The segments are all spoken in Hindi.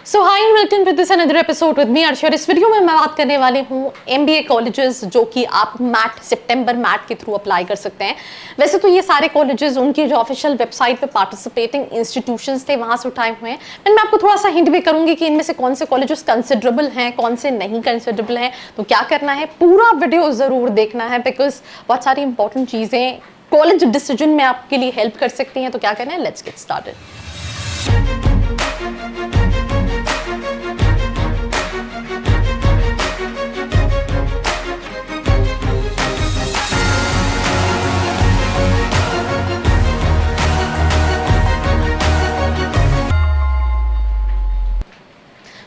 So hi and welcome to this another episode with me Arshi. और इस वीडियो में मैं बात करने वाली हूँ एमबीए कॉलेजेस जो कि आप मैट सितंबर मैट के थ्रू अप्लाई कर सकते हैं। वैसे तो ये सारे कॉलेजेस उनकी जो ऑफिशियल वेबसाइट पे पार्टिसिपेटिंग इंस्टीट्यूशंस थे वहां से उठाए हुए हैं। मैं आपको थोड़ा सा हिंट भी करूंगी कि इनमें से कौन से कॉलेजेस कंसिडरेबल हैं, कौन से नहीं कंसिडरेबल हैं। तो क्या करना है, पूरा वीडियो जरूर देखना है बिकॉज बहुत सारी इंपॉर्टेंट चीजें कॉलेज डिसीजन में आपके लिए हेल्प कर सकती हैं। तो क्या करना है, let's get started.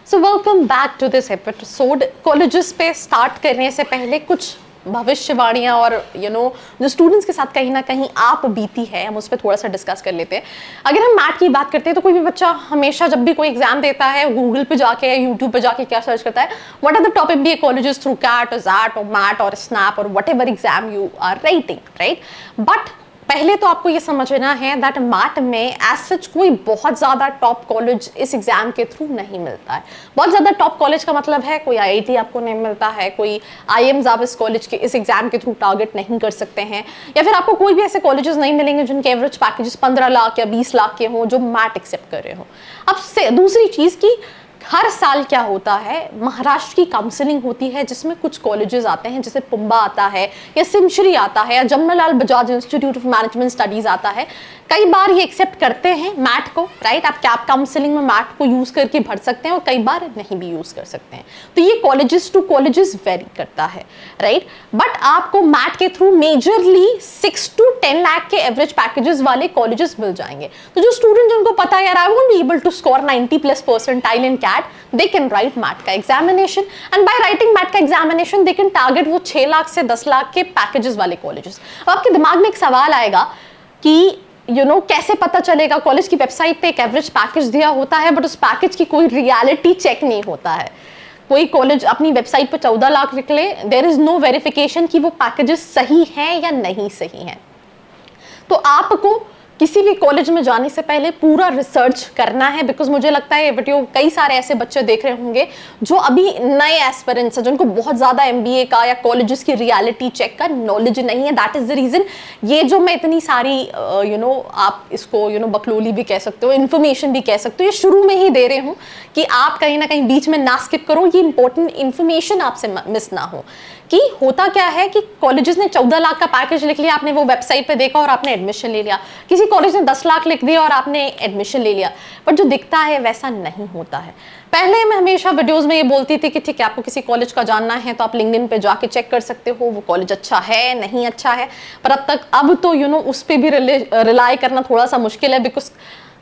So welcome back to this episode. Colleges पे स्टार्ट करने से पहले कुछ भविष्यवाणियां और जो स्टूडेंट्स के साथ कहीं ना कहीं आप बीती है, हम उस पर थोड़ा सा डिस्कस कर लेते हैं। अगर हम मैट की बात करते हैं तो कोई भी बच्चा हमेशा जब भी कोई एग्जाम देता है गूगल पे जाके या यूट्यूब पे जाके क्या सर्च करता है, what are the top MBA colleges through CAT और जैट और मैट और स्नैप और whatever exam you are writing, right. But पहले तो आपको ये समझना है दैट मैट में एज सच कोई बहुत ज़्यादा टॉप कॉलेज इस एग्जाम के थ्रू नहीं मिलता है। बहुत ज़्यादा टॉप कॉलेज का मतलब है कोई आईआईटी आपको नहीं मिलता है, कोई आईएम्स आप इस कॉलेज के इस एग्जाम के थ्रू टारगेट नहीं कर सकते हैं, या फिर आपको कोई भी ऐसे कॉलेजेस नहीं मिलेंगे जिनके एवरेज पैकेजेस 15 लाख या 20 लाख के हों जो मैट एक्सेप्ट कर रहे हो। अब से दूसरी चीज़ की हर साल क्या होता है, महाराष्ट्र की काउंसलिंग होती है जिसमें कुछ कॉलेजेस आते हैं, जैसे पुंबा आता है या सिमश्री आता है या Jamnalal Bajaj institute of management studies आता है। कई बार ये एक्सेप्ट करते हैं मैट को, राइट। आप कैप काउंसलिंग में मैट को यूज करके भर सकते हैं और कई बार नहीं भी यूज कर सकते हैं। तो ये कॉलेजेस टू कॉलेजेस वेरी करता है, राइट। बट आपको मैट के थ्रू मेजरली 6 to 10 लाख के एवरेज पैकेजेस वाले कॉलेजेस मिल जाएंगे। तो जो स्टूडेंट जिनको पता है यार I won't be able to score 90+ percentile in CAT, they can write MAT का examination and by writing MAT का एग्जामिनेशन they can target वो 6 लाख से 10 लाख के पैकेजेस वाले कॉलेजेस। अब आपके दिमाग में एक सवाल आएगा कि कैसे पता चलेगा, कॉलेज की वेबसाइट पे एक एवरेज पैकेज दिया होता है बट उस पैकेज की कोई रियलिटी चेक नहीं होता है। कोई कॉलेज अपनी वेबसाइट पे 14 लाख लिख ले, देयर इज नो वेरिफिकेशन कि वो पैकेजेस सही हैं या नहीं सही हैं। तो आपको किसी भी कॉलेज में जाने से पहले पूरा रिसर्च करना है बिकॉज मुझे लगता है ये वीडियो कई सारे ऐसे बच्चे देख रहे होंगे जो अभी नए एस्पिरेंट्स हैं, जिनको बहुत ज़्यादा एमबीए का या कॉलेजेस की रियलिटी चेक का नॉलेज नहीं है। दैट इज़ द रीज़न ये जो मैं इतनी सारी आप इसको बकलोली भी कह सकते हो, इन्फॉर्मेशन भी कह सकते हो, ये शुरू में ही दे रहे हूँ कि आप कहीं ना कहीं बीच में ना स्किप करो, ये इंपॉर्टेंट इन्फॉर्मेशन आपसे मिस ना हो। कि होता क्या है कि कॉलेजेस ने 14 लाख का पैकेज लिख लिया, आपने वो वेबसाइट पे देखा और आपने एडमिशन ले लिया। किसी कॉलेज ने 10 लाख लिख दिया और आपने एडमिशन ले लिया, बट जो दिखता है वैसा नहीं होता है। पहले मैं हमेशा वीडियोस में ये बोलती थी कि ठीक है, आपको किसी कॉलेज का जानना है तो आप लिंक्डइन पे जाके चेक कर सकते हो वो कॉलेज अच्छा है नहीं अच्छा है। पर अब तो उस पर भी रिलाई करना थोड़ा सा मुश्किल है because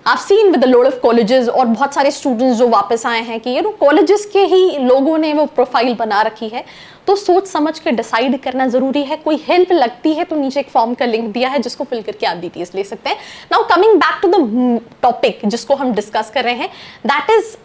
I've seen with a lot of colleges और बहुत सारे स्टूडेंट्स जो वापस आए हैं कि कॉलेजेस के ही लोगों ने वो प्रोफाइल बना रखी है। तो सोच समझ के डिसाइड करना जरूरी है। कोई हेल्प लगती है तो नीचे एक फॉर्म का लिंक दिया है जिसको फिल करके आप डिटेल्स ले सकते हैं। Now coming back to the topic जिसको हम डिस्कस कर रहे हैं, दैट इज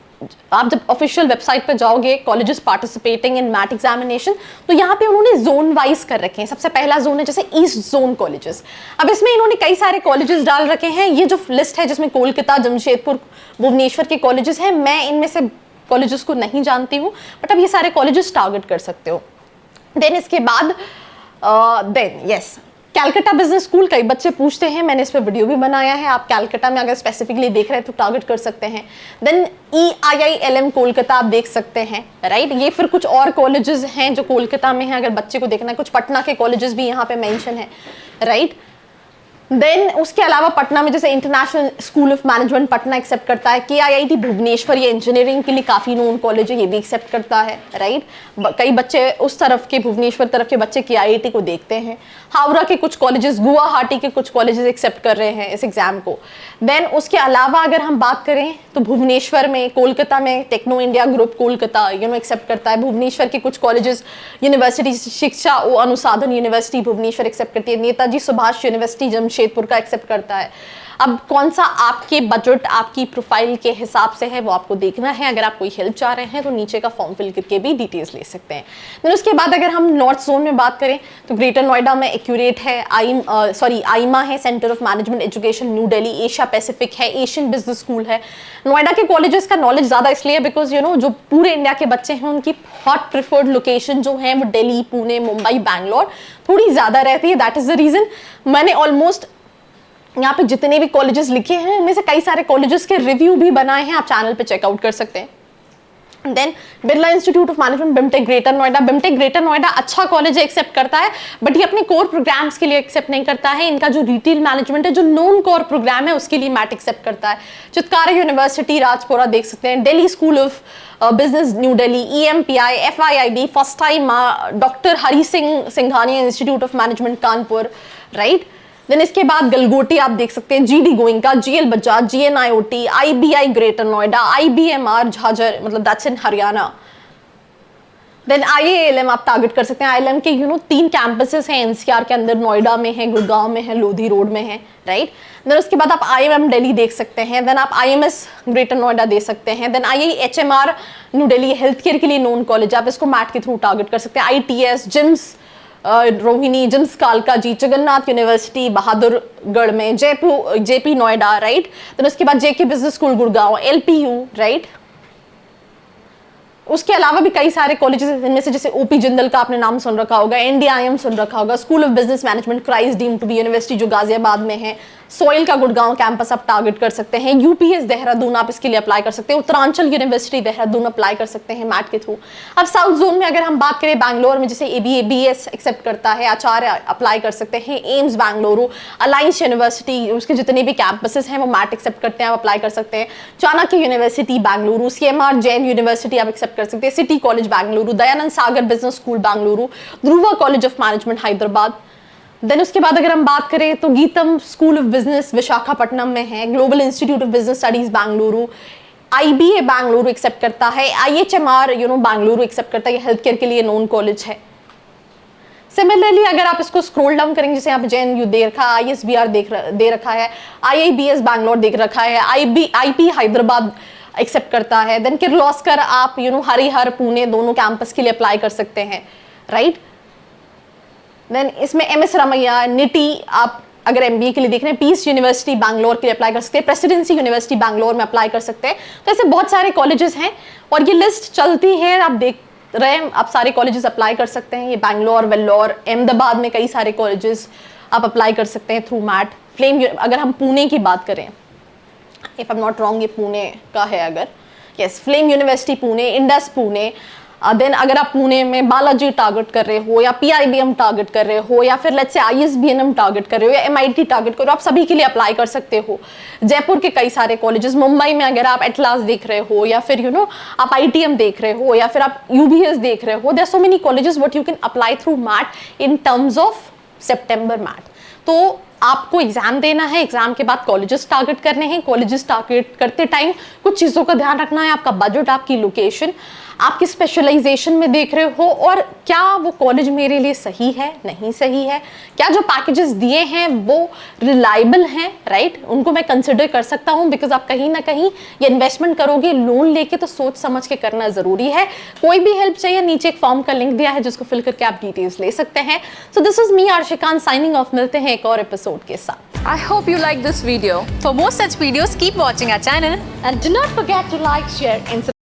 आप जब ऑफिशियल वेबसाइट पर जाओगे colleges participating in MAT examination, तो यहाँ पे उन्होंने जोन वाइज कर रखे हैं। सबसे पहला जोन है जैसे ईस्ट जोन कॉलेजेस। अब इसमें इन्होंने कई सारे कॉलेजेस डाल रखे हैं। ये जो लिस्ट है जिसमें कोलकाता, जमशेदपुर, भुवनेश्वर के कॉलेजेस हैं, मैं इनमें से कॉलेजेस को नहीं जानती हूँ बट अब ये सारे कॉलेजेस टारगेट कर सकते हो। देन इसके बाद कैलकाटा बिजनेस स्कूल, कई बच्चे पूछते हैं, मैंने इस पर वीडियो भी बनाया है। आप कैलकाटा में अगर स्पेसिफिकली देख रहे हैं तो टारगेट कर सकते हैं। देन EIILM कोलकाता आप देख सकते हैं, राइट। ये फिर कुछ और कॉलेजेस हैं जो कोलकाता में हैं, अगर बच्चे को देखना है। कुछ पटना के कॉलेजेस भी यहाँ पे मेंशन है, राइट। देन उसके अलावा पटना में जैसे International School of Management Patna accept करता है। KIIT भुवनेश्वर, ये इंजीनियरिंग के लिए काफ़ी नोन कॉलेज है, ये भी एक्सेप्ट करता है, राइट। कई बच्चे उस तरफ के, भुवनेश्वर तरफ के बच्चे KIIT को देखते हैं। हावड़ा के कुछ कॉलेजेस, गुवाहाटी के कुछ कॉलेजेस एक्सेप्ट कर रहे हैं इस एग्जाम को। देन उसके अलावा अगर हम बात करें तो भुवनेश्वर में, कोलकाता में Techno India Group Kolkata accept करता है। भुवनेश्वर के कुछ कॉलेजेस, यूनिवर्सिटी शिक्षा अनुसाधन यूनिवर्सिटी भुवनेश्वर एक्सेप्ट करती है। नेताजी सुभाष यूनिवर्सिटी जमशेदपुर का एक्सेप्ट करता है। अब कौन सा आपके बजट, आपकी प्रोफाइल के हिसाब से है वो आपको देखना है। अगर आप कोई हेल्प चाह रहे हैं तो नीचे का फॉर्म फिल करके भी डिटेल्स ले सकते हैं। देन उसके बाद अगर हम नॉर्थ जोन में बात करें तो ग्रेटर नोएडा में एक्यूरेट है, आईमा है, centre of management education new Delhi, Asia Pacific है, एशियन बिजनेस स्कूल है। नोएडा के कॉलेजेस का नॉलेज ज़्यादा इसलिए बिकॉज जो पूरे इंडिया के बच्चे हैं उनकी हॉट प्रिफर्ड लोकेशन जो है वो दिल्ली, पुणे, मुंबई, बैंगलोर थोड़ी ज़्यादा रहती है। दैट इज़ द रीज़न मैंने ऑलमोस्ट यहाँ पे जितने भी कॉलेजेस लिखे हैं उनमें से कई सारे कॉलेजेस के रिव्यू भी बनाए हैं, आप चैनल पे चेकआउट कर सकते हैं। Then Birla Institute of Management BIMTECH Greater Noida, BIMTECH Greater Noida अच्छा कॉलेज है, एक्सेप्ट करता है, बट ये अपने कोर प्रोग्राम्स के लिए एक्सेप्ट नहीं करता है। इनका जो रिटेल मैनेजमेंट है, जो नॉन कोर प्रोग्राम है, उसके लिए मैट एक्सेप्ट करता है। चितकारा यूनिवर्सिटी राजपुरा देख सकते हैं, Delhi School of Business New Delhi, EMPI, FIIB, first time doctor Hari Singh Singhania Institute of Management Kanpur, right. Then इसके बाद गलगोटी आप देख सकते हैं, GD Goenka, GL Bajaj, GNIOT, IBI Greater Noida, IBMR Jhajjar, मतलब that's in Haryana. Then IILM आप टारगेट कर सकते हैं। IILM के 3 कैंपसेस हैं NCR के अंदर, नोएडा में है, गुड़गांव में है, लोधी रोड में है, राइट। देन उसके बाद आप IIM दिल्ली देख सकते हैं। देन आप IMS ग्रेटर नोएडा दे सकते हैं। Then IIHMR New Delhi health care के लिए नोन कॉलेज, आप इसको मैट के थ्रू टारगेट कर सकते हैं। ITS जिम्स रोहिणी, जिम्स कालका जी, जगन्नाथ यूनिवर्सिटी बहादुरगढ़ में, Jaipur JP Noida, right. Then उसके बाद JK Business School Gurgaon, LPU, right. उसके अलावा भी कई सारे कॉलेजेस इनमें से जैसे OP जिंदल का आपने नाम सुन रखा होगा, NDIM सुन रखा होगा, School of Business Management Christ deemed to be university जो गाजियाबाद में है, सोइल का गुड़गांव कैंपस आप टारगेट कर सकते हैं। UPS देहरादून आप इसके लिए अप्लाई कर सकते हैं। उत्तरांचल यूनिवर्सिटी देहरादून अप्लाई कर सकते हैं मैट के थ्रू। अब साउथ जोन में अगर हम बात करें, बैंगलोर में जैसे ABS एक्सेप्ट करता है, आचार्य अप्लाई कर सकते हैं, एम्स बैंगलुरु, अलायंस यूनिवर्सिटी उसके जितने भी कैंपसेस हैं वो मैट एक्सेप्ट करते हैं, आप अप्लाई कर सकते हैं। Chanakya university Bengaluru, CMR Jain university आप एक्सेप्ट कर सकते हैं, city college Bengaluru, Dayanand Sagar business school Bengaluru, Dhruva college of management Hyderabad. Then उसके बाद अगर हम बात करें तो Gitam school of business Visakhapatnam में है, global institute of business studies Bengaluru, IBA Bengaluru accept करता है, IHMR बैंगलुरु एक्सेप्ट करता है, ये हेल्थ केयर के लिए नोन कॉलेज है। सिमिलरली अगर आप इसको स्क्रॉल डाउन करेंगे, जैसे यहाँ पे JNU दे रखा है, ISBR दे रखा है, IIBS बैंगलोर देख रखा है, IP हैदराबाद एक्सेप्ट करता है। देन किर्लोस्कर आप हरिहर पुणे दोनों कैंपस के लिए अप्लाई कर सकते हैं, राइट। देन इसमें MS रमैया, NITI आप अगर MBA के लिए देख रहे हैं, पीस यूनिवर्सिटी बैंगलोर के लिए अप्लाई कर सकते हैं, प्रेसिडेंसी यूनिवर्सिटी बैंगलोर में अप्लाई कर सकते हैं। तो ऐसे बहुत सारे कॉलेजेस हैं और ये लिस्ट चलती है, आप देख रहे हैं, आप सारे कॉलेजेस अप्लाई कर सकते हैं। ये बैंगलोर, वेल्लोर, अहमदाबाद में कई सारे कॉलेजेस आप अप्लाई कर सकते हैं थ्रू मैट। फ्लेम अगर हम पुणे की बात करें, if I am not wrong ये पुणे का है, अगर yes, FLAME University Pune, Indus Pune. Then अगर आप पुणे में बालाजी टारगेट कर रहे हो, या PIBM टारगेट कर रहे हो, या फिर लेट्स से ISBNM टारगेट कर रहे हो, या MIT टारगेट कर रहे हो, आप सभी के लिए अप्लाई कर सकते हो। जयपुर के कई सारे कॉलेजेस, मुंबई में अगर आप एटलास देख रहे हो, या फिर आप ITM देख रहे हो, या फिर आप UBS देख रहे हो, there are so many colleges what you can apply through MAT in terms of सितंबर मैट। तो आपको एग्जाम देना है, एग्जाम के बाद कॉलेजेस टारगेट करने हैं। कॉलेजेस टारगेट करते टाइम कुछ चीज़ों का ध्यान रखना है, आपका बजट, आपकी लोकेशन, आप किस स्पेशलाइजेशन में देख रहे हो, और क्या वो कॉलेज मेरे लिए सही है, नहीं सही है, क्या जो पैकेजेस दिए हैं वो रिलायबल हैं, राइट, उनको मैं कंसिडर कर सकता हूँ। बिकॉज आप कहीं ना कहीं ये इन्वेस्टमेंट करोगे लोन लेके, तो सोच समझ के करना जरूरी है। कोई भी हेल्प चाहिए, नीचे एक फॉर्म का लिंक दिया है जिसको फिल करके आप डिटेल्स ले सकते हैं। So this is me Arshikan signing off, मिलते हैं एक और एपिसोड के साथ। I hope you like this video. For more such videos, keep watching our channel And do not forget to like, share and subscribe.